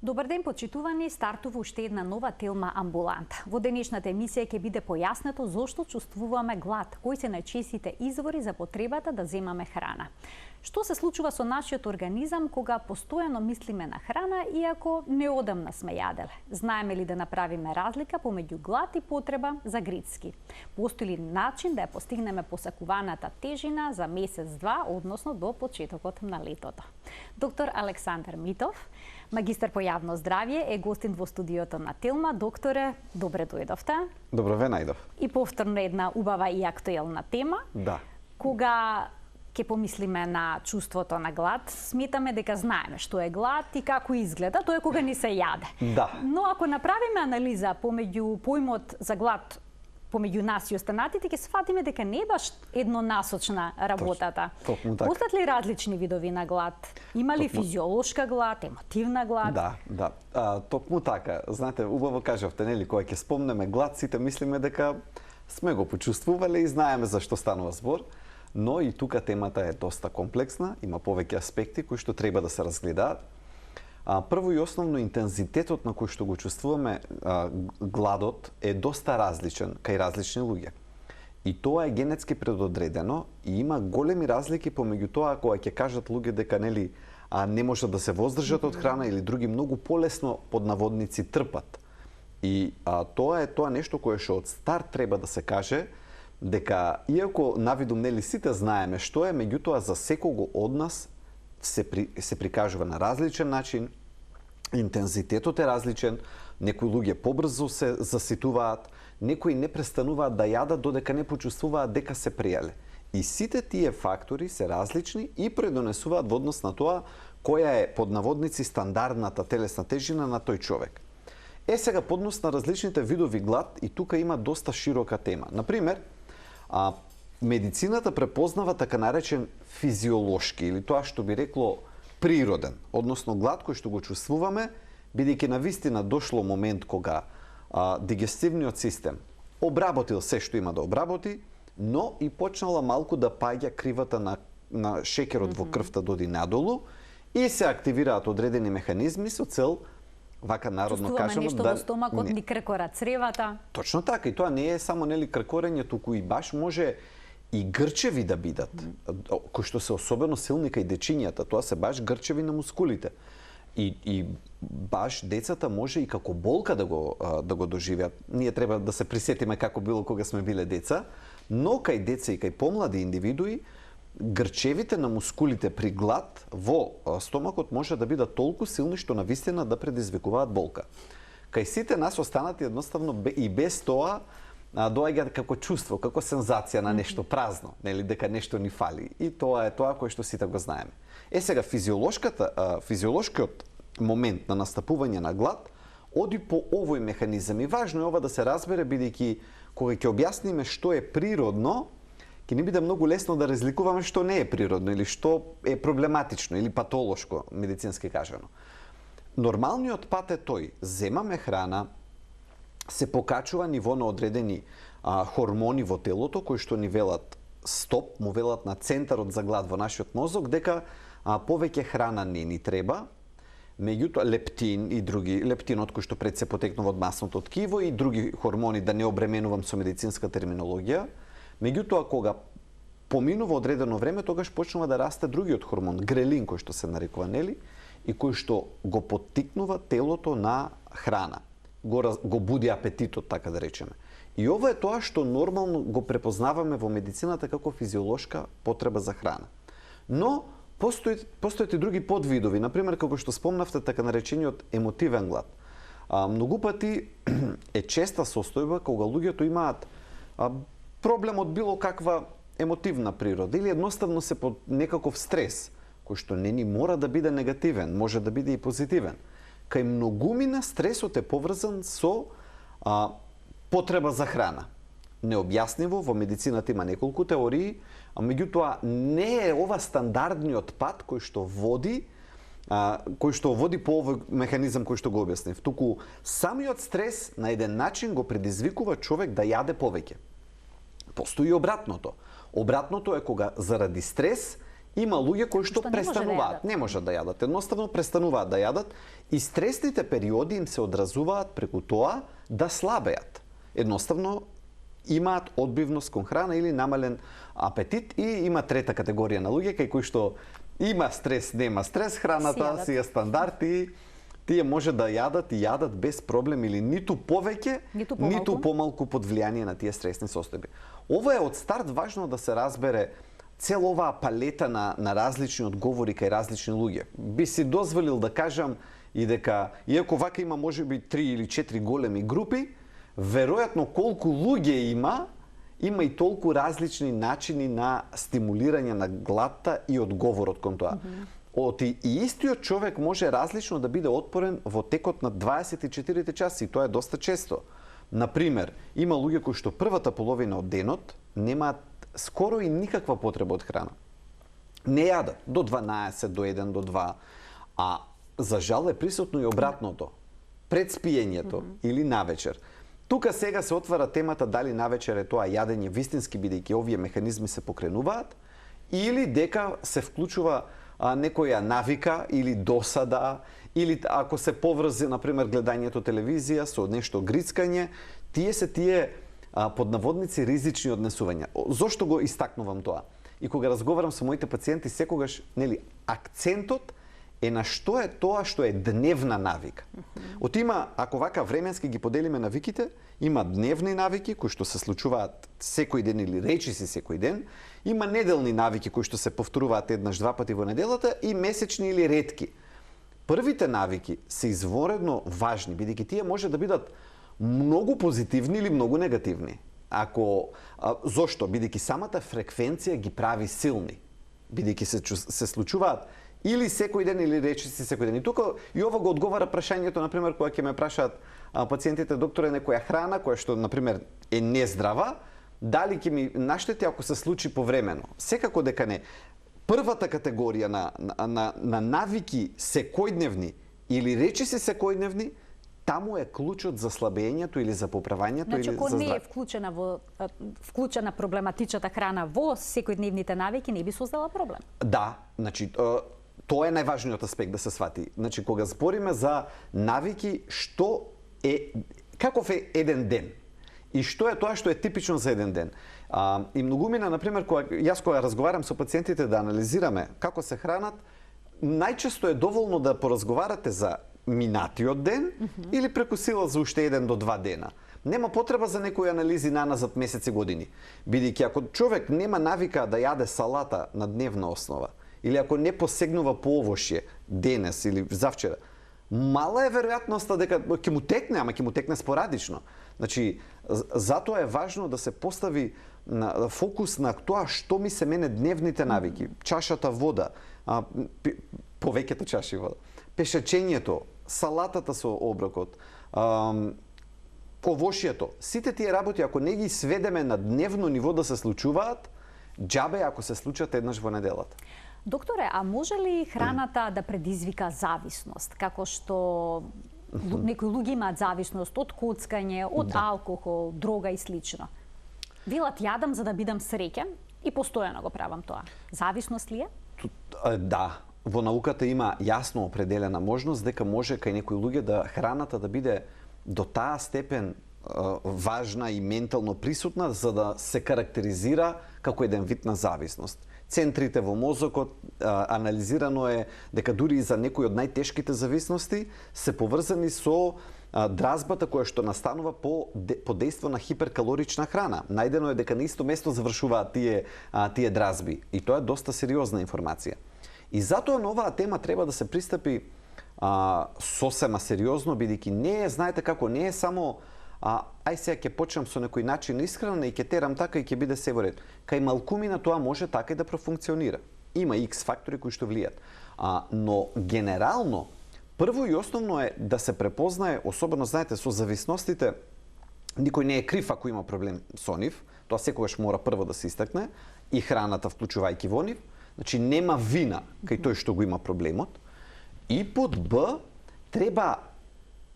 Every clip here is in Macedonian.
Добар ден, почитувани, стартува уште една нова телма амбуланта. Во денешната емисија ќе биде појаснето зошто чувствуваме глад, кои се најчестите извори за потребата да земаме храна. Што се случува со нашиот организам кога постојано мислиме на храна, иако неодамна сме јаделе? Знаеме ли да направиме разлика помеѓу глад и потреба за грицки? Постои ли начин да ја постигнеме посакуваната тежина за месец-два, односно до почетокот на летото? Доктор Александар Митов, магистар по јавно здравје, е гостин во студиото на Телма. Докторе, добре дојдовте. Добро ве најдов. И повторно една убава и актуелна тема. Да. Кога ќе помислиме на чувството на глад, сметаме дека знаеме што е глад и како изгледа, тоа е кога ни се јаде. Да. Но ако направиме анализа помеѓу поимот за глад помеѓу нас и останатите, ќе сфатиме дека не е баш еднонасочна работата. Точно така. Постојат ли различни видови на глад? Има ли физиолошка глад, емотивна глад? Да. Токму така. Знаете, убаво кажавте, нели, кога ќе спомнеме глад, сите мислиме дека сме го почувствувале и знаеме за што станува збор, но и тука темата е доста комплексна, има повеќе аспекти кои што треба да се разгледаат. Прво и основно, интензитетот на кој што го чувствуваме гладот е доста различен кај различни луѓе. И тоа е генетски предодредено и има големи разлики помеѓу тоа кога ќе кажат луѓе дека нели не можат да се воздржат од храна или други многу полесно под наводници трпат. И тоа е нешто кое што од старт треба да се каже дека иако навидум нели сите знаеме што е, меѓутоа за секого од нас се прикажува на различен начин, интензитетот е различен, некои луѓе побрзо се заситуваат, некои не престануваат да јадат додека не почувствуваат дека се пријале. И сите тие фактори се различни и предонесуваат во однос на тоа која е под наводници стандардната телесна тежина на тој човек. Сега поднос на различните видови глад и тука има доста широка тема. Например, медицината препознава така наречен физиолошки или тоа што би рекло природен, односно глад кој што го чувствуваме, бидејќи навистина дошло момент кога дигестивниот систем обработил се што има да обработи, но и почнала малку да паѓа кривата на шекерот во крвта доди надолу и се активираат одредени механизми со цел, вака народно кажано, нешто во стомакот, ни кркора цревата. Точно така, и тоа не е само нели кркорење, туку и баш може и грчеви да бидат, кои што се особено силни кај дечињата, тоа се баш грчеви на мускулите. И баш децата може и како болка да го доживеат. Ние треба да се присетиме како било кога сме биле деца, но кај деца и кај помлади индивидуи, грчевите на мускулите при глад во стомакот може да бидат толку силни што навистина да предизвикуваат болка. Кај сите нас останати едноставно и без тоа доаѓа како чувство, како сензација на нешто празно, нели, дека нешто ни фали. И тоа е тоа кое што сите го знаеме. Сега физиолошкиот момент на настапување на глад оди по овој механизам и важно е ова да се разбере, бидејќи кога ќе објасниме што е природно, ќе ни биде многу лесно да разликуваме што не е природно или што е проблематично или патолошко, медицински кажано. Нормалниот пат е тој: земаме храна, се покачува ниво на одредени хормони во телото кои што ни велат стоп, му велат на центарот за глад во нашиот мозок дека повеќе храна не ни треба. Меѓутоа лептин и други, лептинот кој што пред се потекнува од масното ткиво и други хормони, да не обременувам со медицинска терминологија. Меѓутоа кога поминува одредено време, тогаш почнува да расте другиот хормон, грелин, кој што се нарекува, нели, и кој што го поттикнува телото на храна. Го буди апетитот, така да речеме. И ова е тоа што нормално го препознаваме во медицината како физиолошка потреба за храна. Но постојат и други подвидови, например како што спомнавте, така наречениот емотивен глад. Многу пати е честа состојба кога луѓето имаат проблем од било каква емотивна природа или едноставно се под некаков стрес, кој што не ни мора да биде негативен, може да биде и позитивен. Кај многумина стресот е поврзан со потреба за храна. Необјасниво, во медицината има неколку теории, меѓутоа не е ова стандардниот пат кој што води по овој механизам кој што го објаснив. Туку самиот стрес на еден начин го предизвикува човек да јаде повеќе. Постои и обратното. Обратното е кога заради стрес Има луѓе кои што Што не може да престануваат, јадат. не можат да јадат, едноставно престануваат да јадат и стресните периоди им се одразуваат преку тоа да слабеат. Едноставно имаат одбивност кон храна или намален апетит и има трета категорија на луѓе кај кои што има стрес, нема стрес, храната си е стандард и тие може да јадат и јадат без проблем или ниту повеќе, ниту помалку под влијание на тие стресни состојби. Ова е од старт важно да се разбере цела оваа палета на различни одговори кај различни луѓе. Би си дозволил да кажам и дека, иако вака има можеби 3 или 4 големи групи, веројатно колку луѓе има и толку различни начини на стимулирање на гладта и одговорот кон тоа. И истиот човек може различно да биде отпорен во текот на 24 часи и тоа е доста често. Например, има луѓе кои што првата половина од денот немаат скоро и никаква потреба од храна. Не јадат до 12, до 1, до 2, а за жал е присутно и обратното. Пред спиењето или навечер. Тука сега се отвара темата дали навечер е тоа јадење вистински, бидејќи овие механизми се покренуваат, или дека се вклучува некоја навика или досада, или ако се поврзе, например, гледањето телевизија со нешто грицкање, тие под наводници ризични однесувања. Зошто го истакнувам тоа? И кога разговарам со моите пациенти, секогаш, акцентот е на што е тоа што е дневна навика. Ако вака временски ги поделиме навиките, има дневни навики кои што се случуваат секој ден или речиси секој ден, има неделни навики кои што се повторуваат еднаш-два пати во неделата и месечни или ретки. Првите навики се изворедно важни, бидејќи тие може да бидат многу позитивни или многу негативни. Зошто? Бидејќи самата фреквенција ги прави силни. Бидејќи се случуваат или секој ден или речиси секој ден. И тука и ова го одговара прашањето, например, кога ќе ме прашаат пациентите, докторе, некоја храна која што, например, е нездрава, дали ќе ми наштети ако се случи повремено? Секако дека не. Првата категорија на навики секојдневни или речиси секојдневни, таму е клучот за слабењето или за поправањето или за здравјето. Значи, ако не е вклучена проблематичната храна во секојдневните навики, не би создала проблем. Да, значи тоа е најважниот аспект да се свати. Значи, кога збориме за навики, каков е еден ден? И што е тоа што е типично за еден ден? И многумина, например, кога разговарам со пациентите да анализираме како се хранат, најчесто е доволно да поразговарате за минатиот ден или преку сила за уште 1 до 2 дена. Нема потреба за некои анализи наназад месеци години. Бидејќи ако човек нема навика да јаде салата на дневна основа, или ако не посегнува по овошје денес или завчера, мала е веројатноста дека ќе му текне, ама ќе му текне спорадично. Значи, затоа е важно да се постави фокус на тоа што ми се мене дневните навики, чашата вода, повеќето чаши вода, пешачењето, салатата со оброкот, овошјето, сите тие работи, ако не ги сведеме на дневно ниво да се случуваат, џабе ако се случат еднаш во неделата. Докторе, а може ли храната да предизвика зависност? Како што некои луѓе имаат зависност од коцкање, од алкохол, дрога и слично. Велат, јадам за да бидам среќен и постојано го правам тоа. Зависност ли е? Да. Во науката има јасно определена можност дека може кај некои луѓе да храната да биде до таа степен важна и ментално присутна за да се карактеризира како еден вид на зависност. Центрите во мозокот анализирано е дека дури и за некои од најтешките зависности се поврзани со дразбата која што настанува по дејство на хиперкалорична храна. Најдено е дека на исто место завршуваат тие дразби и тоа е доста сериозна информација. И затоа на оваа тема треба да се пристапи сосема сериозно, бидејќи не е, знаете како, не е само ај сега ќе почнам со некој начин исхрана и ќе терам така и ќе биде се во ред. Кај малкумина тоа може така и да профункционира. Има X фактори кои што влијат. Но генерално, прво и основно е да се препознае, особено знаете со зависностите, никој не е крив ако има проблем со нив, тоа секогаш мора прво да се истакне, и храната вклучувајќи во нив, значи нема вина кај тој што го има проблемот. И под Б треба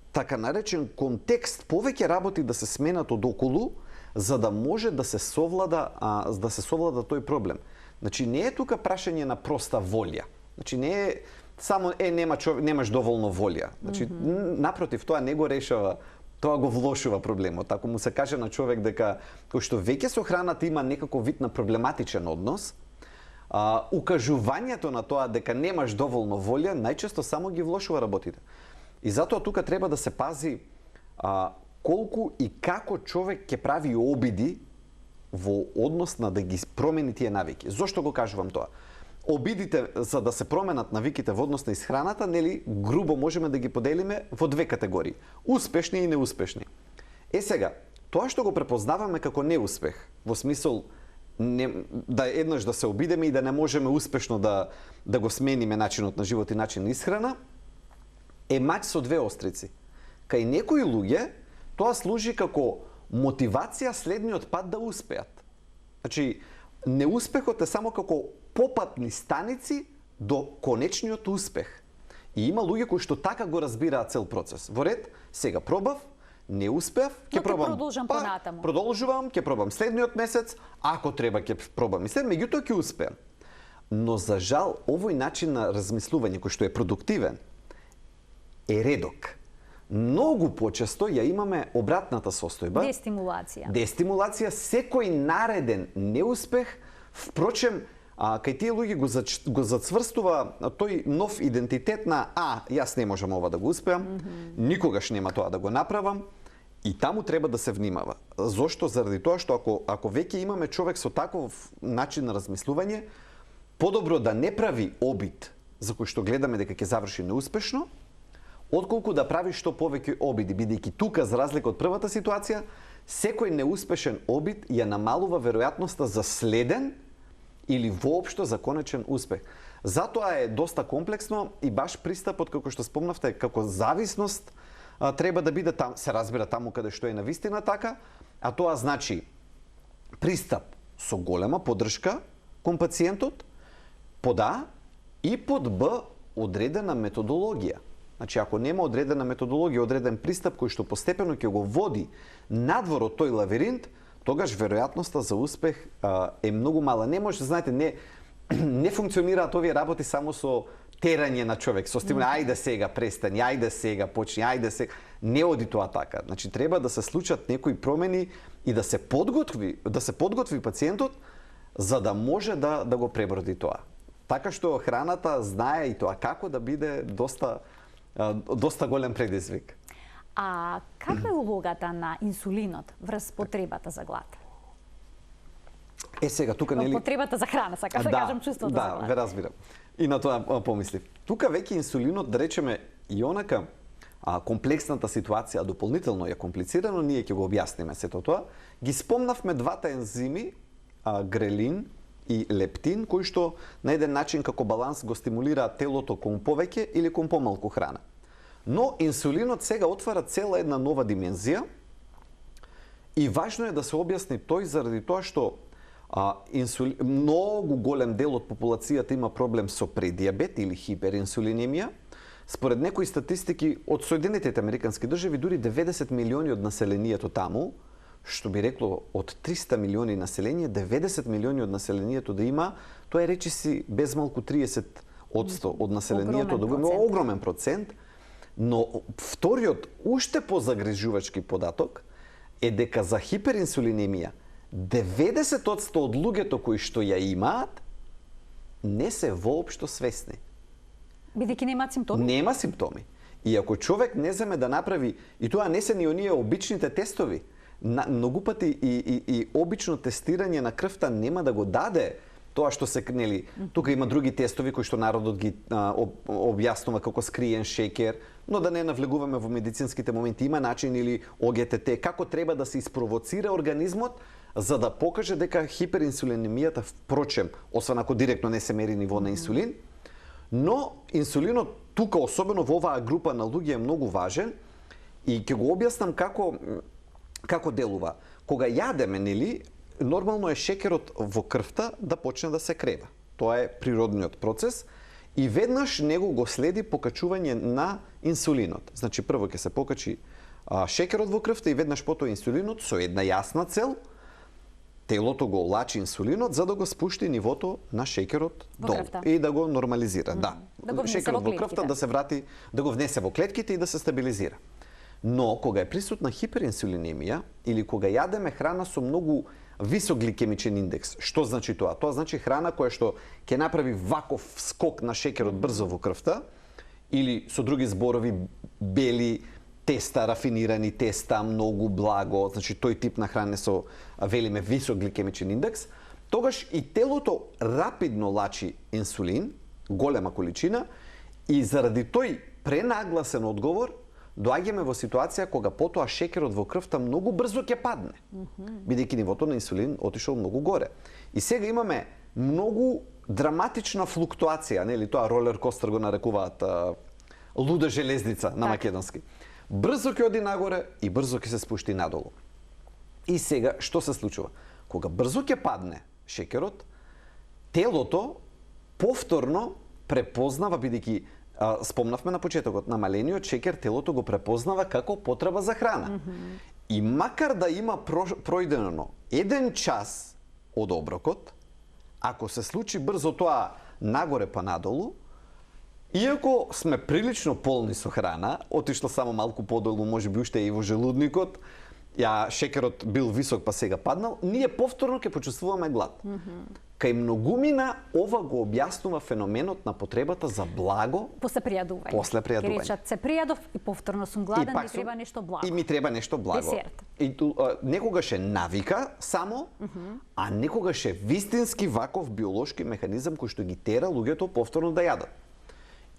така наречен контекст, повеќе работи да се сменат од околу, за да може да се совлада тој проблем. Значи не е тука прашање на проста волја. Значи не е само немаш доволно волја. Значи напротив, тоа не го решава, тоа го влошува проблемот. Ако му се каже на човек дека кој што веќе со храната има некако вид на проблематичен однос, укажувањето на тоа дека немаш доволно волја најчесто само ги влошува работите. И затоа тука треба да се пази колку и како човек ќе прави обиди во однос на да ги промени тие навики. Зошто го кажувам тоа? Обидите за да се променат навиките во однос на исхраната, нели, грубо можеме да ги поделиме во две категории: успешни и неуспешни. Сега, тоа што го препознаваме како неуспех, во смисол да еднаш да се обидеме и да не можеме успешно да го смениме начинот на живот и начин на исхрана, е мач со две острици. Кај некои луѓе тоа служи како мотивација следниот пат да успеат. Значи, неуспехот е само како попатни станици до конечниот успех. И има луѓе кои што така го разбираат цел процес. Во ред, сега пробав, не успеав, ќе пробам. Продолжувам, ќе пробам следниот месец, ако треба ќе пробам и след, меѓутоа ќе успеам. Но за жал, овој начин на размислување кој што е продуктивен е редок. Многу почесто ја имаме обратната состојба. Дестимулација, секој нареден неуспех, впрочем, кај тие луѓе го зацврстува тој нов идентитет на јас не можам ова да го успеам, никогаш нема тоа да го направам, и таму треба да се внимава. Зошто? Заради тоа што ако веќе имаме човек со таков начин на размислување, подобро да не прави обид за кој што гледаме дека ќе заврши неуспешно, отколку да прави што повеќе обиди, бидејќи тука, за разлика од првата ситуација, секој неуспешен обид ја намалува веројатноста за следен или воопшто за конечен успех. Затоа е доста комплексно и баш пристапот, како што спомнавте, како зависност, треба да биде там, се разбира таму каде што е навистина така, а тоа значи пристап со голема поддршка кон пациентот, под А, и под Б одредена методологија. Значи, ако нема одредена методологија, одреден пристап кој што постепено ќе го води надвор од тој лавиринт, тогаш веројатноста за успех е многу мала. Не може, знаете, не функционираат овие работи само со терање на човек, со стимулање, ајде сега престани, ајде сега почни, ајде сега. Не оди тоа така. Значи, треба да се случат некои промени и да се подготви пациентот за да може да го преброди тоа. Така што храната знае и тоа како да биде доста голем предизвик. А каква е улогата на инсулинот врз потребата за глад? Сега тука нели потребата за храна, сакаш да кажам чувството за глад. Да, ве разбирам. И на тоа помислив. Тука веќе инсулинот, да речеме, и онака комплексната ситуација дополнително е комплицирано, ние ќе го објасниме сето тоа. Ги спомнавме двата ензими, грелин и лептин, кои што на еден начин како баланс го стимулираат телото кон повеќе или кон помалку храна. Но инсулинот сега отвара цела една нова димензија и важно е да се објасни тој заради тоа што многу голем дел од популацијата има проблем со предијабет или хиперинсулинемија. Според некои статистики од Соединетите Американски држави, дури 90 милиони од населението таму, што би рекло од 300 милиони население, 90 милиони од населението да има, тоа е речиси безмалку 30% од населението, да има огромен процент. Но вториот, уште позагрижувачки податок е дека за хиперинсулинемија 90% од луѓето кои што ја имаат не се воопшто свесни. Бидејќи немаат симптоми? Нема симптоми. И ако човек не земе да направи, и тоа не се ни оние обичните тестови, многу пати и обично тестирање на крвта нема да го даде тоа што се нели. Тука има други тестови кои што народот ги објаснува како скриен шекер, но да не навлегуваме во медицинските моменти. Има начин или ОГТТ како треба да се испровоцира организмот за да покаже дека хиперинсулинемијата, впрочем, освен ако директно не се мери ниво на инсулин, но инсулинот тука, особено во оваа група на луѓе, е многу важен и ќе го објаснам како делува. Кога јадеме, нели, нормално е шекерот во крвта да почне да се крева. Тоа е природниот процес и веднаш него го следи покачување на инсулинот. Значи прво ќе се покачи шекерот во крвта и веднаш потоа инсулинот со една јасна цел телото го лачи инсулинот за да го спушти нивото на шеќерот долу и да го нормализира. Да, шеќерот во крвта да се врати, да го внесе во клетките и да се стабилизира. Но кога е присутна хиперинсулинемија или кога јадеме храна со многу висок гликемичен индекс, што значи тоа? Тоа значи храна која што ќе направи ваков скок на шеќерот брзо во крвта, или со други зборови бели теста, рафинирани теста, многу благо, значи тој тип на храна со велиме висок гликемичен индекс, тогаш и телото рапидно лачи инсулин, голема количина, и заради тој пренагласен одговор доаѓаме во ситуација кога потоа шеќерот во крвта многу брзо ќе падне, бидејќи нивото на инсулин отишол многу горе. И сега имаме многу драматична флуктуација, нели тоа ролер костер го нарекуваат луда железница на македонски. Брзо ќе оди нагоре и брзо ќе се спушти надолу. И сега што се случува? Кога брзо ќе падне шеќерот, телото повторно препознава, бидејќи спомнавме на почетокот, намалениот шеќер телото го препознава како потреба за храна. И макар да има пројдено 1 час од оброкот, ако се случи брзо тоа нагоре па надолу, иако сме прилично полни со храна, отишло само малку подолу, можеби уште и во желудникот, шеќерот бил висок па сега паднал, ние повторно ќе почувствуваме глад. Кај многумина ова го објаснува феноменот на потребата за благо после пријадување. После пријадување. Ке речат, се пријадов и повторно сум гладен, ми треба нешто благо. И ми треба нешто благо. Десерт. И некогаш е навика само, а некогаш е вистински ваков биолошки механизам кој што ги тера луѓето повторно да јадат.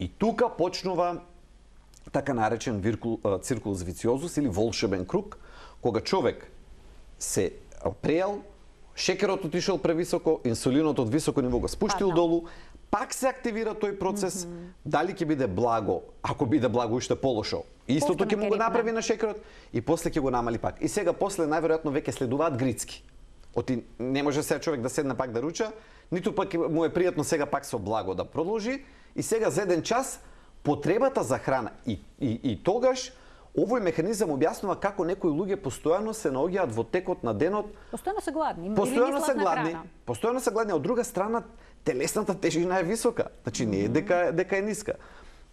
И тука почнува така наречен циркулус вициозус или волшебен круг, кога човек се прејал, шеќерот отишол превисоко, инсулинот од високо ниво го спуштил долу, пак се активира тој процес, дали ќе биде благо, ако биде благо уште полошо, истото ќе му го направи на шеќерот и после ќе го намали пак. И сега после најверојатно веќе следуваат грицки. Оти не може сега човек да седне пак да руча, ниту пак му е пријатно сега пак со благо да продолжи, и сега за 1 час потребата за храна и тогаш овој механизам објаснува како некои луѓе постојано се наоѓаат во текот на денот. Постојано се гладни. Постојано се гладни. Постојано се гладни, од друга страна телесната тежина е висока. Значи не е дека е ниска.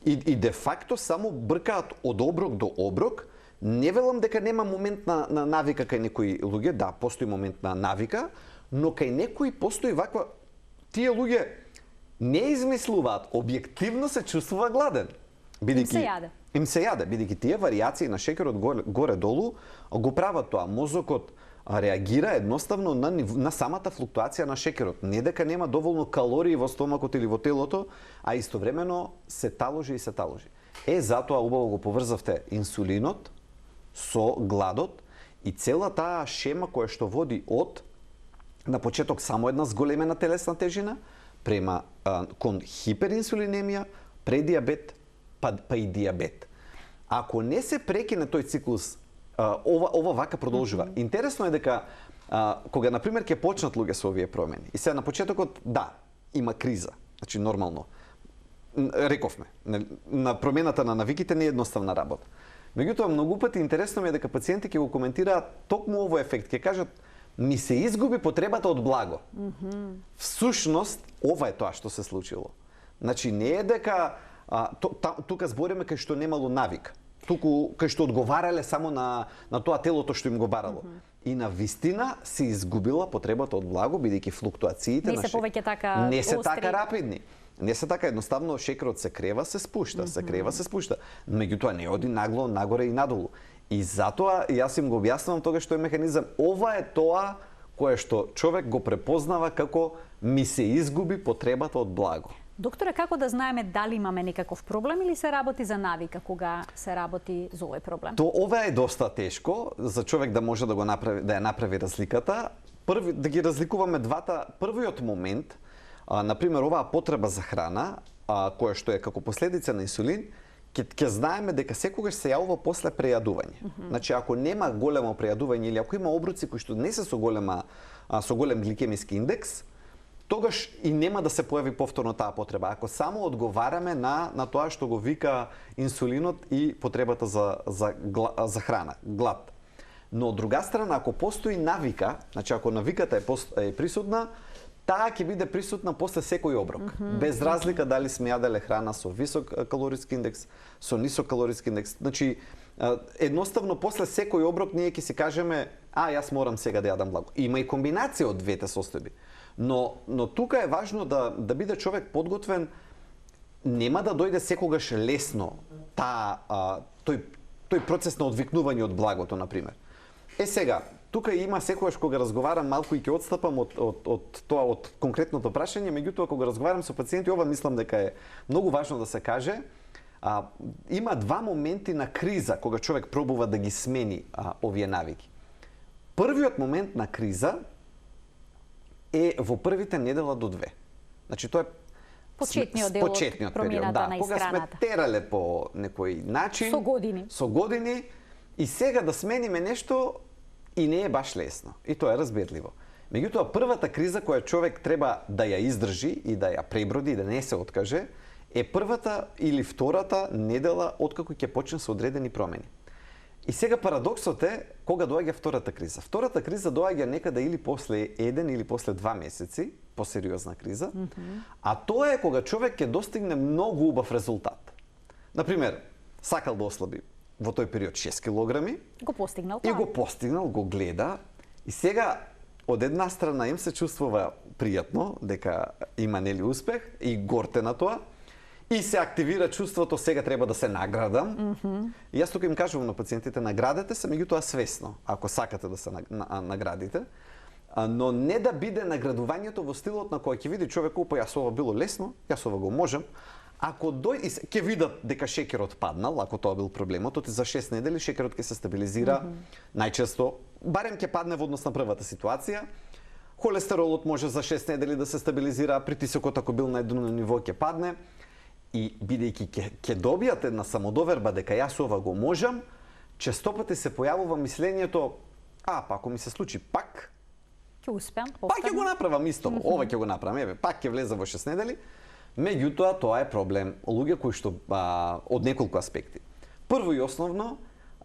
И де факто само бркаат од оброк до оброк. Не велам дека нема момент на навика кај некои луѓе, да, постои момент на навика, но кај некои постои ваква, тие луѓе не измислуваат, објективно се чувствува гладен. Им се јаде, бидејќи тие варијации на шеќерот горе-долу го прават тоа. Мозокот реагира едноставно на самата флуктуација на шеќерот. Не дека нема доволно калории во стомакот или во телото, а истовремено се таложи и се таложи. Затоа убаво го поврзавте инсулинот со гладот и цела таа шема која што води од на почеток само една зголемена телесна тежина према кон хиперинсулинемија, предиабет, па и диабет. Ако не се прекине тој циклус, ова вака продолжува. Интересно е дека кога на пример ќе почнат луѓе со овие промени. И сега на почетокот да, има криза. Значи нормално. Рековме, на промената на навиките не е едноставна работа. Меѓутоа многу пати интересно ми е дека пациенти ќе го коментираат токму овој ефект, ќе кажат ми се изгуби потребата од благо. Всушност ова е тоа што се случило. Значи не е дека тука збориме кај што немало навик. Туку кај што одговарале само на тоа телото што им го барало. И на вистина се изгубила потребата од благо, бидејќи флуктуациите не се повеќе така не се така рапидни. Не се така едноставно шеќерот се крева, се спушта, се крева, се спушта. Меѓутоа не оди нагло нагоре и надолу. И затоа јас им го објаснувам тоа што е механизам. Ова е тоа кое што човек го препознава како ми се изгуби потребата од благо. Докторе, како да знаеме дали имаме некаков проблем или се работи за навика кога се работи за овој проблем? Ова е доста тешко за човек да може да го направи, да ја направи разликата. Да ги разликуваме двата. Првиот момент, например, оваа потреба за храна, која што е како последица на инсулин, ќе знаеме дека секогаш се јавува после прејадување. Значи, ако нема големо прејадување или ако има обруци кои што не се со голем гликемиски индекс, тогаш и нема да се појави повторно таа потреба. Ако само одговараме на тоа што го вика инсулинот и потребата за храна, глад. Но од друга страна, ако постои навика, значи ако навиката е присутна, таа ќе биде присутна после секој оброк. Без разлика дали сме јаделе храна со висок калориски индекс, со нисок калориски индекс. Значи, едноставно после секој оброк ние ќе си кажеме, јас морам сега да јадам благо. Има и комбинација од двете состојби. Но тука е важно да биде човек подготвен, нема да дојде секогаш лесно тој процес на одвикнување од благото, например. Сега, тука има секогаш кога разговарам малку и ќе отстапам од конкретното прашање, меѓутоа кога разговарам со пациенти, ова мислам дека е многу важно да се каже. Има два моменти на криза кога човек пробува да ги смени овие навики. Првиот момент на криза е во првите недела до 2. Значи тоа е почетниот дел од промената на кога сме терале по некој начин со години и сега да смениме нешто и не е баш лесно. И тоа е разбирливо. Меѓутоа, првата криза која човек треба да ја издржи и да ја преброди и да не се откаже, е првата или втората недела откако ќе почне со одредени промени. И сега парадоксот е кога доаѓа втората криза. Втората криза доаѓа некаде или после 1 или после 2 месеци, посериозна криза, а тоа е кога човек ќе достигне многу убав резултат. Например, сакал да ослаби во тој период 6 килограми. Го постигнал. И го постигнал, го гледа. И сега, од една страна им се чувствува пријатно, дека има нели успех и горте на тоа. И се активира чувството, сега треба да се наградам. И јас тука им кажувам на пациентите, наградете се, меѓутоа свесно, ако сакате да се наградите. Но не да биде наградувањето во стилот на кој ќе види човек, јас ова било лесно, јас ова го можам. Ако ќе видат дека шеќерот паднал, ако тоа бил проблемот, за 6 недели шеќерот ќе се стабилизира, најчесто, барем ќе падне во однос на првата ситуација. Холестеролот може за 6 недели да се стабилизира, притисокот ако бил на едно ниво ќе падне. И бидејќи ќе добијат една самодоверба дека јас ова го можам, често пати се појавува мислењето, па ако ми се случи пак, ќе успеам, пак ќе го направам исто, ова ќе го направам, пак ќе влезам во 6 недели. Меѓутоа, тоа е проблем. Луѓе кои што од неколку аспекти. Прво и основно,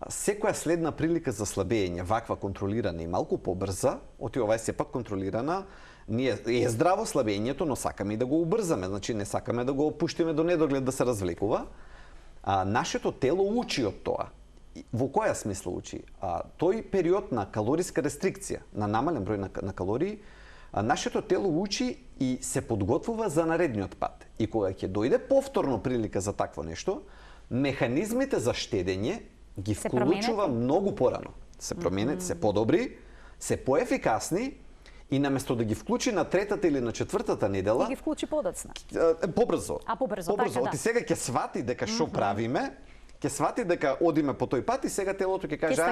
секоја следна прилика за слабење, ваква контролирана и малку побрза, ова е сепак контролирана, ние е здраво слабењето, но сакаме и да го убрзаме, значи не сакаме да го опуштиме до недоглед да се развлекува. Нашето тело учи од тоа. Во која смисла учи? Тој период на калориска рестрикција, на намален број на калории, нашето тело учи и се подготвува за наредниот пат. И кога ќе дојде повторно прилика за такво нешто, механизмите за штедење ги вклучува многу порано. Се променет, се подобри, се поефикасни и наместо да ги вклучи на третата или на четвртата недела, ги вклучи подоцна. Побрзо. Побрзо, така да. Оти сега ќе свати дека што правиме, ќе свати дека одиме по тој пат и сега телото ќе каже,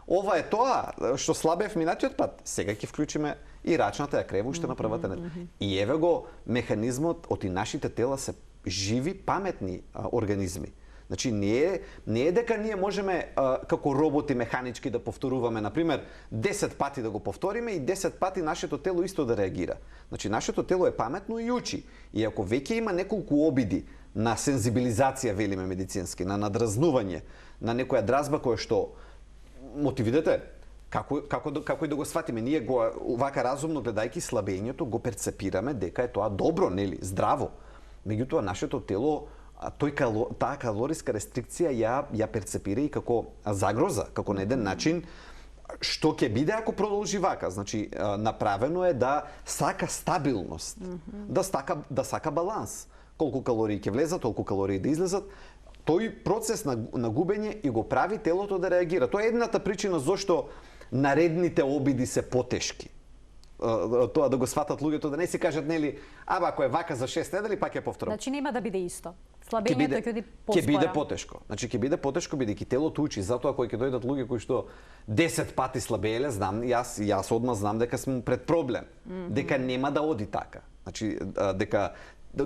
ова е тоа што слабев минатиот пат. Сега ќе вклучиме и рачната ја крева уште на првата недела. И еве го механизмот, оти нашите тела се живи, паметни организми. Значи не е дека ние можеме како роботи механички да повторуваме, например, 10 пати да го повториме и 10 пати нашето тело исто да реагира. Значи нашето тело е паметно и учи. И ако веќе има неколку обиди на сензибилизација, велиме медицински, на надразнување, на некоја дразба која што мотивидете, како и да го сватиме, ние го вака разумно гледајќи слабењето го перцепираме дека е тоа добро, нели, здраво. Меѓутоа нашето тело таа калориска рестрикција ја перцепира и како загроза, како на еден начин што ќе биде ако продолжи вака. Значи направено е да сака стабилност, да сака баланс. Колку калории ќе влезат, толку калории да излезат. Тој процес на губење и го прави телото да реагира. Тоа е едната причина зошто наредните обиди се потешки. Тоа да го сватат луѓето, да не си кажат, нели, ако е вака за 6 недели, пак ја повторам. Значи нема да биде исто. Слабењето ќе биде поспора. Ќе биде потешко. Значи ќе биде потешко бидејќи телото учи, затоа кога ќе дојдат луѓе кои што 10 пати слабееле, знам, јас одма знам дека сме пред проблем, дека нема да оди така. Значи дека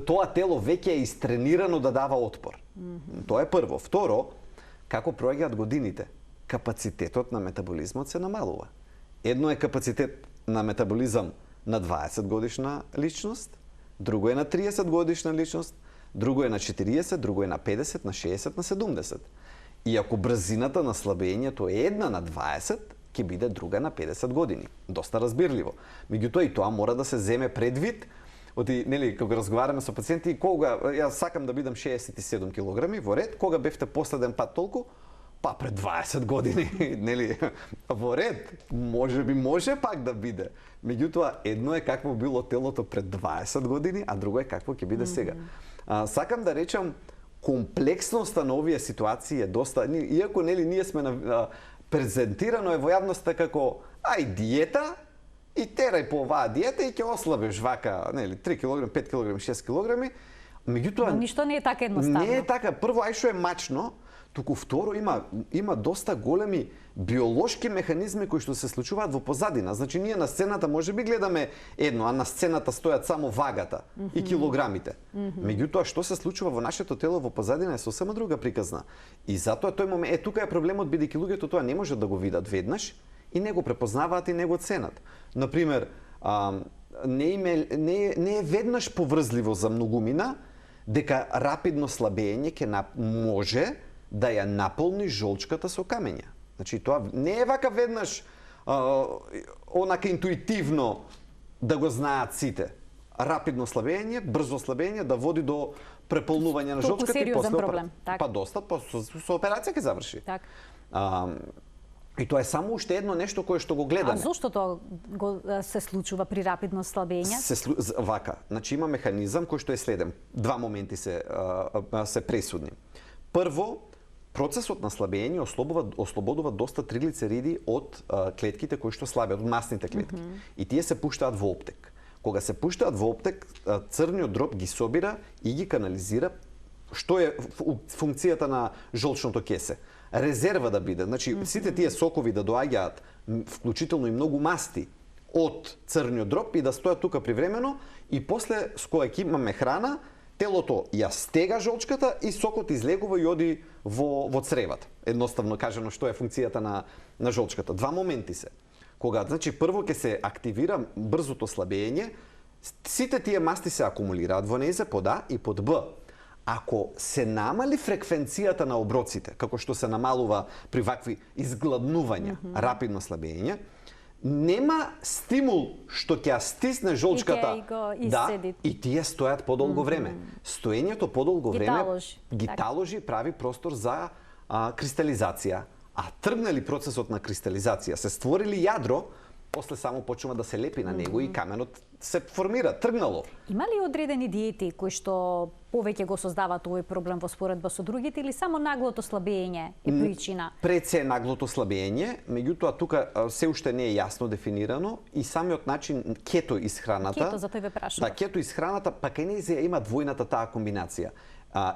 тоа тело веќе е истренирано да дава отпор. Тоа е прво. Второ, како проаѓаат годините, капацитетот на метаболизмот се намалува. Едно е капацитет на метаболизам на 20 годишна личност, друго е на 30 годишна личност, друго е на 40, друго е на 50, на 60, на 70. И ако брзината на слабењето е 1 на 20, ќе биде друга на 50 години. Доста разбирливо. Меѓутоа и тоа мора да се земе предвид. Оти, нели, кога разговараме со пациенти, кога јас сакам да бидам 67 килограми, во ред, кога бевте последен пат толку? Па пред 20 години, нели, во ред, може пак да биде. Меѓутоа, едно е какво било телото пред 20 години, а друго е какво ќе биде сега. Сакам да речам, комплексноста на овие ситуации е доста, иако нели ние сме презентирано е во јавноста како диета и терај по оваа диета и ќе ослабеш вака, нели, 3 кг, 5 кг, 6 кг. Меѓутоа, ништо не е така едноставно. Не е така. Прво, што е мачно, туку второ има доста големи биолошки механизми кои што се случуваат во позадина. Значи ние на сцената можеби гледаме едно, а на сцената стојат само вагата и килограмите. Меѓутоа што се случува во нашето тело во позадина е сосема друга приказна. И затоа тој момент тука е проблемот, бидејќи луѓето тоа не може да го видат веднаш и не го препознаваат и не го ценат. Например, не е веднаш поврзливо за многумина дека рапидно слабење може да ја наполни жолчката со камења. Значи тоа не е вака веднаш онака интуитивно да го знаат сите. Рапидно слабење, брзо слабење да води до преполнување на жолчката и после проблем. Па доста, со операција ќе заврши. Так. И тоа е само уште едно нешто кое што го гледаме. А зошто тоа се случува при рапидно слабење? Вака, значи има механизам кој што е следен. Два моменти се пресудни. Прво, процесот на слабење ослободува доста триглицериди од клетките кои што слабеат, од масните клетки. И тие се пуштаат во оптек. Кога се пуштаат во оптек, црниот дроб ги собира и ги канализира. Што е функцијата на жолчното кесе? Резерва да биде. Значи, сите тие сокови да доаѓаат, вклучително и многу масти, од црниот дроб и да стојат тука привремено и после, с кога ќе имаме храна, телото ја стега жолчката и сокот излегува и оди во цревата. Едноставно кажано што е функцијата на жолчката. Два моменти се. Кога, значи, прво ќе се активира брзото слабење, сите тие масти се акумулираат во нејзе под А и под Б. Ако се намали фреквенцијата на оброците, како што се намалува при вакви изгладнувања, рапидно слабење, нема стимул што ќе стисне жолчката и тие стојат подолго време. Стоењето подолго време ги таложи, прави простор за кристализација. А тргнали процесот на кристализација, се створили јадро, после само почнува да се лепи на него и каменот се формира, тргнало. Има ли одредени диети кои што повеќе го создаваат овој проблем во споредба со другите или само наглото слабење е причина? Пред се наглото слабење, меѓутоа тука се уште не е јасно дефинирано и самиот начин кето исхраната. Кето, затоа ве прашувам. Да, кето исхраната, па кај нејзе има двојната таа комбинација.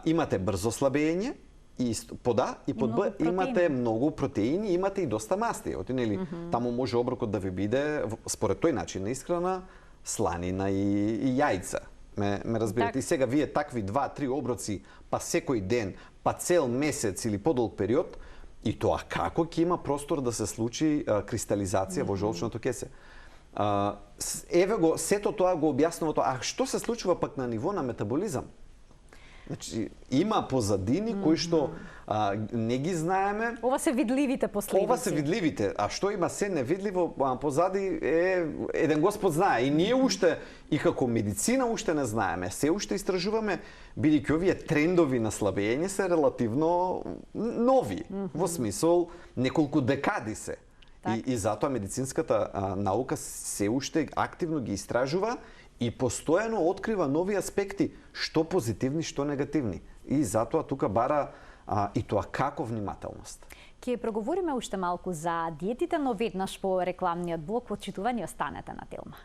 Имате брзо слабење, и под А и под Б имате многу протеини, имате и доста масти. Нели, таму може оброкот да ви биде според тој начин на исхрана сланина и јајца. Ме разбирате. И сега вие такви 2-3 оброци, па секој ден, па цел месец или подолг период, и тоа како ќе има простор да се случи кристализација во жолчното кесе. Еве го, сето тоа го објаснува тоа. А што се случува пак на ниво на метаболизам? Значи, има позадини кои што не ги знаеме. Ова се видливите последици. Ова се видливите, а што има се невидливо позади е еден Господ знае. И ние уште, и како медицина уште не знаеме. Се уште истражуваме, бидејќи овие трендови на слабење се релативно нови. Во смисол, неколку декади се. И затоа медицинската наука се уште активно ги истражува и постојано открива нови аспекти, што позитивни, што негативни. И затоа тука бара и тоа како внимателност. Ќе проговориме уште малку за диетите, но веднаш по рекламниот блок. Почитувани, останете на Телма.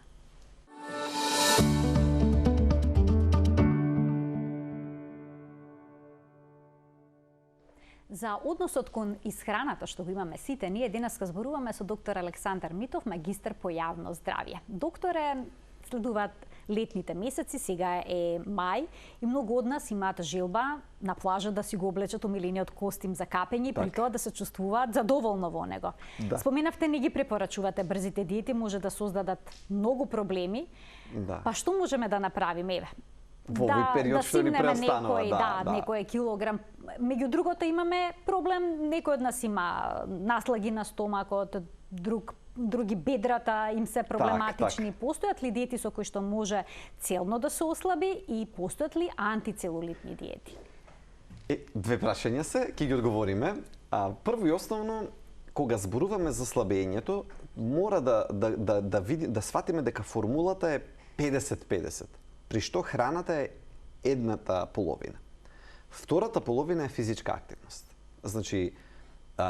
За односот кон исхраната што го имаме сите, ние денеска зборуваме со доктор Александар Митов, магистар по јавно здравје. Докторе, следуваат летните месеци, сега е мај и многу од нас имаат желба на плажа да си го облечат омилениот костим за капење и при тоа да се чувствуваат задоволно во него. Да. Споменавте, не ги препорачувате брзите диети, може да создадат многу проблеми. Да. Па што можеме да направиме? Во овој период што ни преостанува, некој килограм, Меѓу другото имаме проблем, некој од нас има наслаги на стомакот, други бедрата им се проблематични. Постојат ли диети со кои што може целно да се ослаби и постојат ли антицелулитни диети? Две прашања се, ќе ги одговориме. Прво и основно, кога зборуваме за слабењето, мора да сватиме дека формулата е 50-50, при што храната е едната половина. Втората половина е физичка активност. Значи,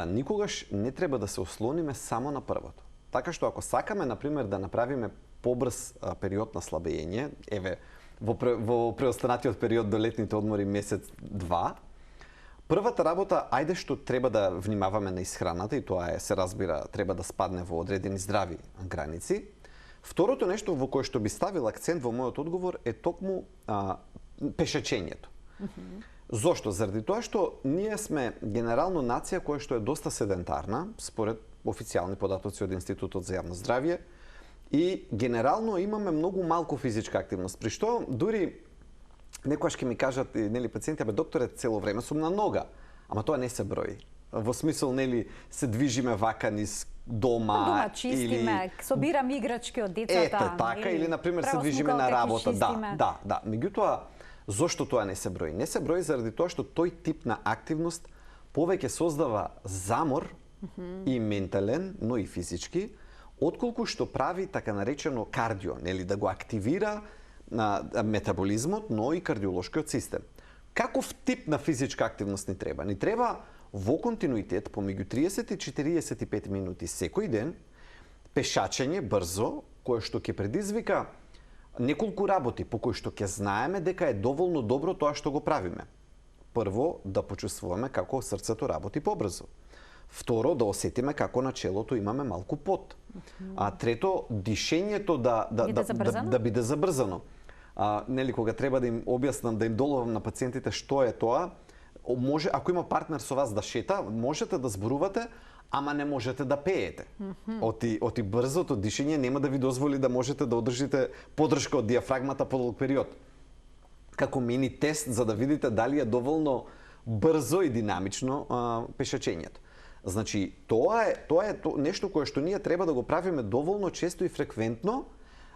никогаш не треба да се ослониме само на првото. Така што ако сакаме, например, да направиме побрз период на слабење, еве, во преостанатиот период до летните одмори месец-два, првата работа, ајде што треба да внимаваме на исхраната, и тоа се разбира, треба да спадне во одредени здрави граници. Второто нешто во кое што би ставил акцент во мојот одговор е токму пешачењето. Зошто? Заради тоа што ние сме генерално нација која што е доста седентарна, според официјални податоци од Институтот за јавно здравје, и генерално имаме многу малку физичка активност, при што дури некојаш ќе ми кажат, нели, пациенти, докторе, цело време сум на нога, ама тоа не се брои. Во смисол, нели, се движиме вака низ дома чистиме, собирам играчки од децата. Ете, така, или, например, се движиме на работа. Да. Меѓутоа, зошто тоа не се брои? Не се брои заради тоа што тој тип на активност повеќе создава замор и ментален, но и физички, отколку што прави така наречено кардио, нели, да го активира на метаболизмот, но и кардиолошкиот систем. Каков тип на физичка активност ни треба? Ни треба во континуитет помеѓу 30 и 45 минути секој ден пешачење брзо, кое што ќе предизвика неколку работи по кои што ќе знаеме дека е доволно добро тоа што го правиме. Прво, да почувствуваме како срцето работи побрзо. Второ, да осетиме како на челото имаме малку пот. А трето, дишењето да биде забрзано. Нели, кога треба да им објаснам, да им доловам на пациентите што е тоа, може, ако има партнер со вас да шета, можете да зборувате, ама не можете да пеете. Оти брзото дишење нема да ви дозволи да можете да одржите подршка од диафрагмата подолг период. Како мини тест за да видите дали е доволно брзо и динамично пешачењето. Значи, тоа е нешто кое што ние треба да го правиме доволно често и фреквентно,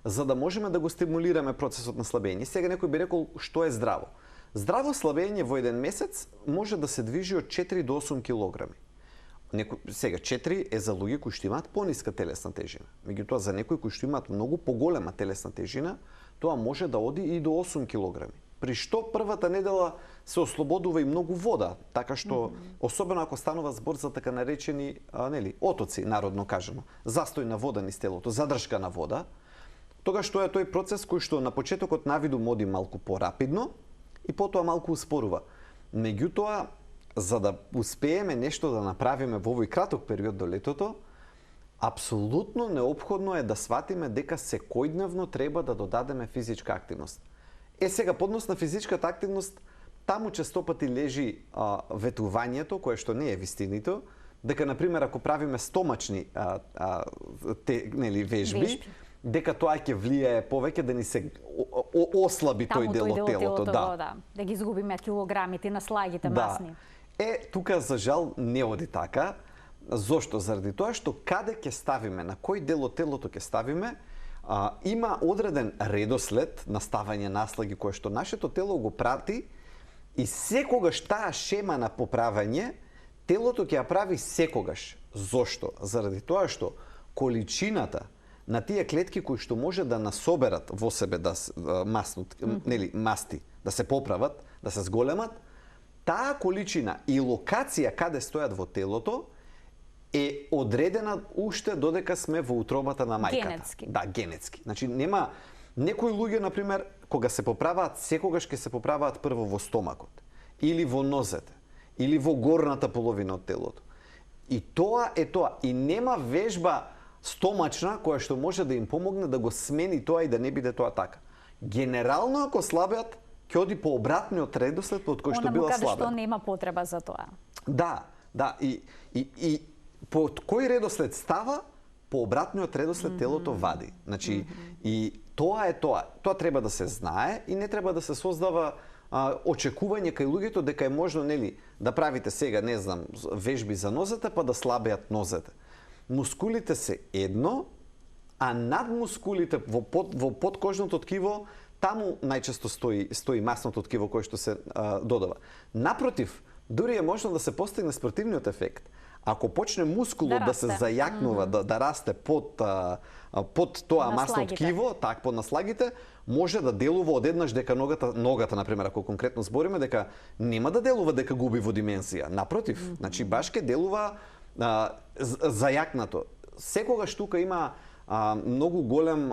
за да можеме да го стимулираме процесот на слабење. Сега некој би рекол што е здраво. Здраво слабење во еден месец може да се движи од 4 до 8 килограми. Сега 4 е за луѓе кои што имаат пониска телесна тежина. Меѓутоа за некои кои што имаат многу поголема телесна тежина, тоа може да оди и до 8 килограми. При што првата недела се ослободува и многу вода, така што особено ако станува збор за така наречени отоци, народно кажано, застој на вода низ телото, задршка на вода, тогаш тоа е тој процес кој што на почетокот навидум оди малку порапидно и потоа малку успорува. Меѓутоа, за да успееме нешто да направиме во овој краток период до летото, апсолутно неопходно е да сватиме дека секојдневно треба да додадеме физичка активност. Сега, поднос на физичката активност, таму честопати лежи ветувањето, кое што не е вистинито, дека, например, ако правиме стомачни вежби, дека тоа ќе влијае повеќе да ни се ослаби тој дел од телото. Да ги изгубиме килограмите, наслагите масни. Тука за жал не оди така. Зошто? Заради тоа што каде ќе ставиме, на кој дел од телото ќе ставиме, има одреден редослед на ставање наслаги кое што нашето тело го прати и секогаш таа шема на поправање телото ќе ја прави секогаш. Зошто? Заради тоа што количината на тие клетки кои што може да насоберат во себе масти, да се поправат, да се зголемат, таа количина и локација каде стојат во телото е одредена уште додека сме во утробата на мајката. Генетски. Да, генетски. Значи нема некои луѓе, например, кога се поправаат, секогаш ќе се поправаат прво во стомакот, или во нозете, или во горната половина од телото. И тоа е тоа. И нема вежба стомачна која што може да им помогне да го смени тоа и да не биде тоа така. Генерално ако слабеат, ќе оди по обратниот редослед од кој што била слабена. Што нема потреба за тоа. Да. И по кој редослед става, по обратниот редослед телото вади. Значи, и тоа е тоа. Тоа треба да се знае и не треба да се создава очекување кај луѓето дека е можно, нели, да правите сега, не знам, вежби за нозете, па да слабеат нозете. Мускулите се едно, а над мускулите во подкожното ткиво, таму најчесто стои масното ткиво кое што се додава. Напротив, дури е можно да се постигне спортивниот ефект. Ако почне мускулот да се зајакнува, да расте под тоа масно ткиво, под наслагите, може да делува одеднаш дека ногата, например, ако конкретно збориме, дека нема да делува дека губи во димензија. Напротив, значи баш ке делува зајакнато. Секогаш тука има многу голем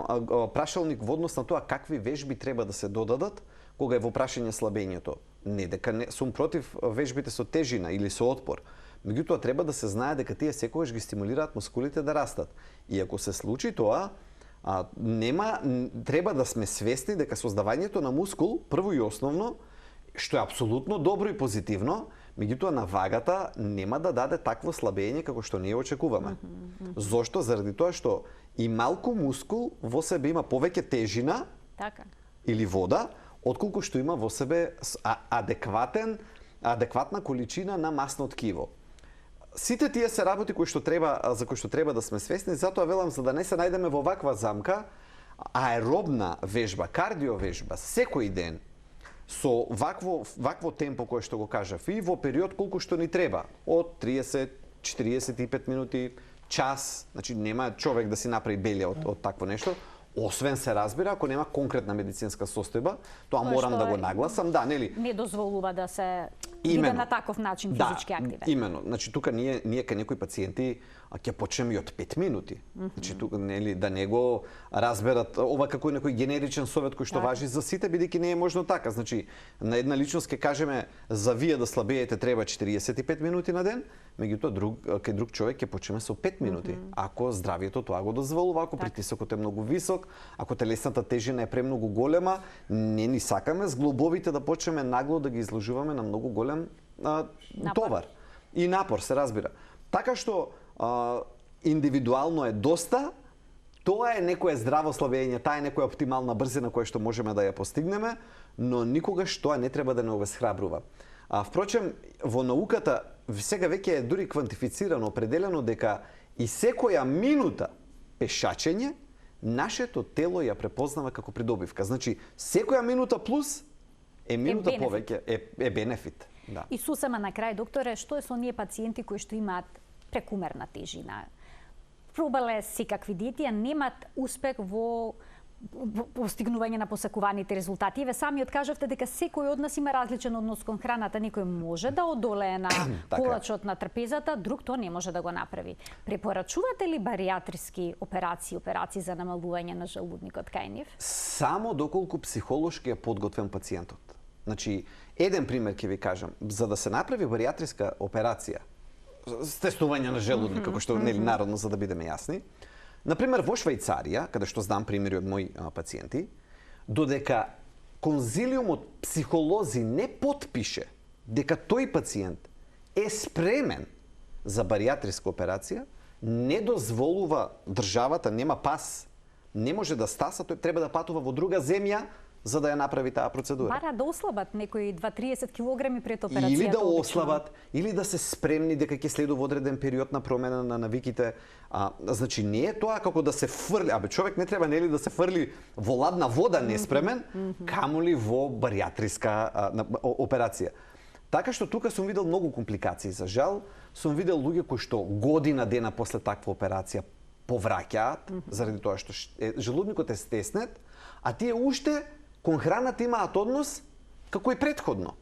прашалник во однос на тоа какви вежби треба да се додадат кога е во прашање слабењето. Не дека сум против вежбите со тежина или со отпор. Меѓутоа треба да се знае дека тие секогаш ги стимулираат мускулите да растат. И ако се случи тоа, треба да сме свесни дека создавањето на мускул, прво и основно, што е апсолутно добро и позитивно, меѓутоа на вагата нема да даде такво слабење како што ние очекуваме. Зошто? Заради тоа што и малку мускул во себе има повеќе тежина или вода, отколку што има во себе адекватна количина на масно ткиво. Сите тие се работи за кои што треба да сме свесни, затоа велам за да не се најдеме во ваква замка, аеробна вежба, кардио вежба, секој ден, со вакво темпо кое што го кажав и во период колку што ни треба, од 30-45 минути, час, значи нема човек да си направи белја од такво нешто, освен се разбира ако нема конкретна медицинска состојба, тоа морам да го нагласам, да, нели? Не дозволува да се биде на таков начин физички активен. Имено, значи тука ние кај некои пациенти ќе почнеме и од 5 минути. Значи тука нели да не го разберат ова како некој генеричен совет кој што важи за сите, бидејќи не е можно така. Значи на една личност ќе кажеме за вие да слабеете треба 45 минути на ден, меѓутоа кај друг човек ќе почнеме со 5 минути. Ако здравието тоа го дозволува, ако притисокот е многу висок, ако телесната тежина е премногу голема, не ни сакаме зглобовите да почнеме нагло да ги изложуваме на многу голем товар и напор, се разбира. Така што индивидуално е доста, тоа е некое здраво слабење, таа е некоја оптимална брзина која што можеме да ја постигнеме, но никогаш тоа не треба да не обесхрабрува. Впрочем, во науката сега веќе е дури квантифицирано, определено дека и секоја минута пешачење нашето тело ја препознава како придобивка. Значи, секоја минута плюс е минута повеќе, е бенефит. Да. И сосема на крај, докторе, што е со оние пациенти кои што имаат прекумерна тежина? Пробале секакви диети, а немаат успех во постигнување на посакуваните резултати. Ве сами откажавте дека секој од нас има различен однос кон храната. Некој може да одолее на колачот на трпезата, друг тоа не може да го направи. Препорачувате ли бариатриски операции за намалување на желудникот кај нив? Само доколку психолошки е подготвен пациентот. Значи, еден пример ќе ви кажам. За да се направи бариатриска операција, стеснување на желудник, како што нели народно, за да бидеме јасни, например, во Швајцарија, каде што знам примери од мои пациенти, додека конзилиумот психолози не потпише дека тој пациент е спремен за бариатриска операција, не дозволува државата, нема пас, не може да стаса, тој треба да патува во друга земја за да ја направи таа процедура. Бара да ослабат некои 2-30 килограми пред операцијата. Или да ослабат, или да се спремни дека ќе следува одреден период на промена на навиките. Значи не е тоа како да се фрли, човек не треба нели да се фрли во ладна вода неспремен, камоли во бариатриска операција. Така што тука сум видел многу компликации. За жал, сум видел луѓе кои што година дена после таква операција повраќаат, заради тоа што желудникот е стеснет, а тие уште кон храната имаат однос како и претходно.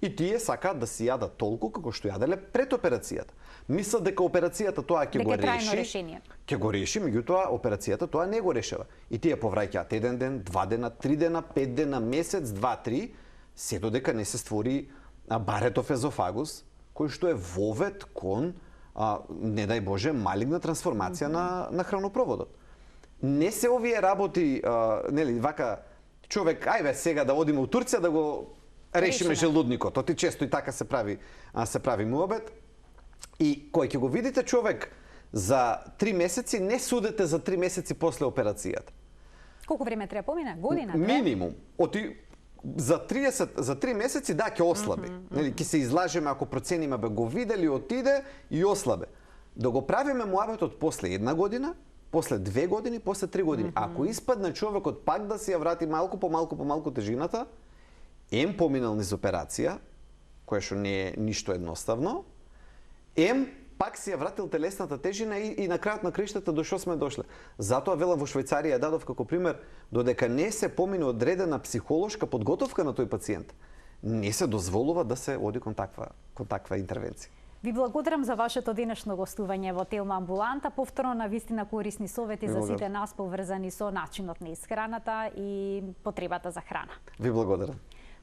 И тие сакаат да си јадат толку како што јаделе пред операцијата. Мислат дека операцијата тоа ќе го реши. Ќе го реши, меѓутоа операцијата тоа не го решава. И тие повраќаат еден ден, 2 дена, 3 дена, 5 дена, месец, 2-3, се додека не се створи баретов езофагус, кој што е вовет кон не дај Боже малигна трансформација на хранопроводот. Не се овие работи, нели, вака човек, ајде сега да одиме у Турција да го решиме желудникот. Оти често и така се прави муабет. И кој ќе го видите човек за 3 месеци, не судете за 3 месеци после операцијата. Колку време треба помина? Година? Минимум. за 3 месеци да ќе ослаби. Нели ќе се излажеме ако процениме бе го видели, отиде и ослабе. Да го правиме муабетот после 1 година, после 2 години, после 3 години. Ако испадне човекот пак да си ја врати малку по малку тежината, поминал низ операција, која што не е ништо едноставно, пак си ја вратил телесната тежина и на крајот на краиштата до што сме дошле. Затоа велам во Швајцарија дадов како пример, додека не се помине одредена психолошка подготовка на тој пациент, не се дозволува да се оди кон таква интервенција. Ви благодарам за вашето денешно гостување во Телма Амбуланта. Повторно на вистина корисни совети за сите нас поврзани со начинот на исхраната и потребата за храна. Ви благодарам.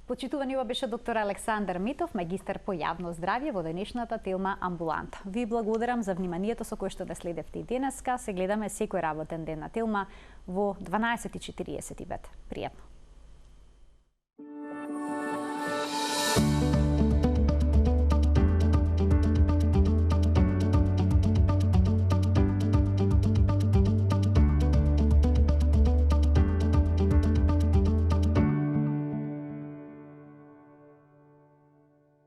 Почитувани, ова беше доктор Александар Митов, магистар по јавно здравје во денешната Телма Амбуланта. Ви благодарам за вниманието со кое што да следевте и денеска. Се гледаме секој работен ден на Телма во 12:45. Пријатно.